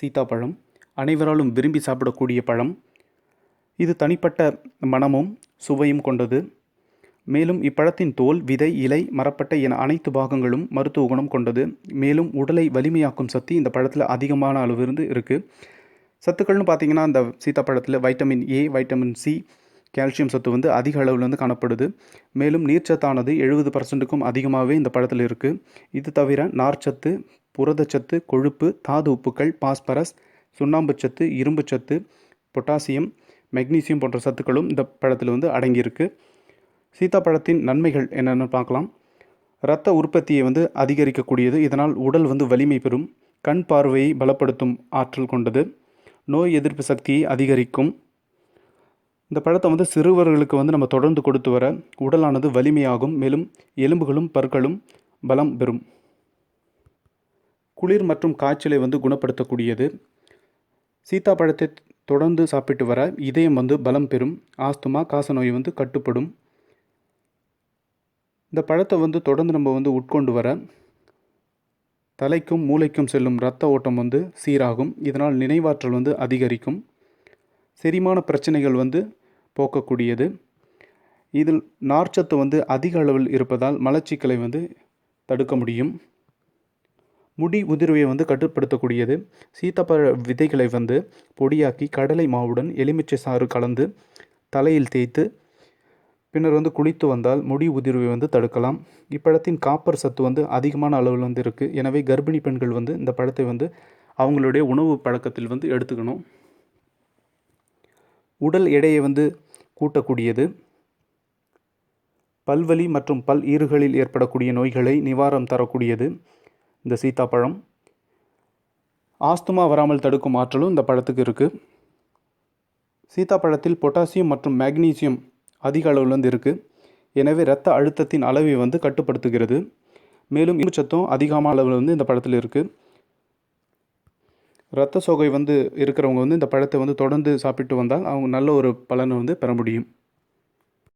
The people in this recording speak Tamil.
சீத்தாப்பழம் அனைவராலும் விரும்பி சாப்பிடக்கூடிய பழம். இது தனிப்பட்ட மணமும் சுவையும் கொண்டது. மேலும் இப்பழத்தின் தோல், விதை, இலை, மரப்பட்டை என அனைத்து பாகங்களும் மருத்துவ குணம் கொண்டது. மேலும் உடலை வலிமையாக்கும் சக்தி இந்த பழத்தில் அதிகமான அளவு இருக்குது. சத்துக்கள்னு பார்த்திங்கன்னா இந்த சீத்தாப்பழத்தில் vitamin A, vitamin C, calcium சத்து அதிக அளவில் காணப்படுது. மேலும் நீர்ச்சத்தானது 70%க்கும் அதிகமாகவே இந்த பழத்தில் இருக்குது. இது தவிர நார்ச்சத்து, புரதச்சத்து, கொழுப்பு, தாது உப்புக்கள், பாஸ்பரஸ், சுண்ணாம்புச்சத்து, இரும்புச்சத்து, பொட்டாசியம், மெக்னீசியம் போன்ற சத்துக்களும் இந்த பழத்தில் அடங்கியிருக்கு. சீத்தாப்பழத்தின் நன்மைகள் என்னென்னு பார்க்கலாம். இரத்த உற்பத்தியை அதிகரிக்கக்கூடியது. இதனால் உடல் வலிமை பெறும். கண் பார்வையை பலப்படுத்தும் ஆற்றல் கொண்டது. நோய் எதிர்ப்பு சக்தியை அதிகரிக்கும். இந்த பழத்தை சிறுவர்களுக்கு நம்ம தொடர்ந்து கொடுத்து வர உடலானது வலிமையாகும். மேலும் எலும்புகளும் பற்களும் பலம் பெறும். குளிர் மற்றும் காய்ச்சலை குணப்படுத்தக்கூடியது. சீத்தாப்பழத்தை தொடர்ந்து சாப்பிட்டு வர இதயம் பலம் பெறும். ஆஸ்துமா, காசநோய் கட்டுப்படும். இந்த பழத்தை தொடர்ந்து நம்ம உட்கொண்டு வர தலைக்கும் மூளைக்கும் செல்லும் இரத்த ஓட்டம் சீராகும். இதனால் நினைவாற்றல் அதிகரிக்கும். செரிமான பிரச்சனைகள் போக்கக்கூடியது. இதில் நார்ச்சத்து அதிக அளவில் இருப்பதால் மலச்சிக்கலை தடுக்க முடியும். முடி உதிர்வை கட்டுப்படுத்தக்கூடியது. சீத்தாப்பழ விதைகளை பொடியாக்கி கடலை மாவுடன் எலுமிச்சை சாறு கலந்து தலையில் தேய்த்து பின்னர் குளித்து வந்தால் முடி உதிர்வை தடுக்கலாம். இப்பழத்தின் காப்பர் சத்து அதிகமான அளவில் இருக்குது. எனவே கர்ப்பிணி பெண்கள் இந்த பழத்தை அவங்களுடைய உணவு பழக்கத்தில் எடுத்துக்கணும். உடல் எடையை கூட்டக்கூடியது. பல்வலி மற்றும் பல் ஈறுகளில் ஏற்படக்கூடிய நோய்களை நிவாரணம் தரக்கூடியது இந்த சீத்தாப்பழம். ஆஸ்துமா வராமல் தடுக்கும் ஆற்றலும் இந்த பழத்துக்கு இருக்குது. சீத்தாப்பழத்தில் பொட்டாசியம் மற்றும் மேக்னீசியம் அதிக அளவில் இருக்குது. எனவே இரத்த அழுத்தத்தின் அளவை கட்டுப்படுத்துகிறது. மேலும் இரும்புச்சத்தும் அதிகமான அளவில் இந்த பழத்தில் இருக்குது. இரத்த சோகை இருக்கிறவங்க இந்த பழத்தை தொடர்ந்து சாப்பிட்டு வந்தால் அவங்க நல்ல ஒரு பலனை பெற முடியும்.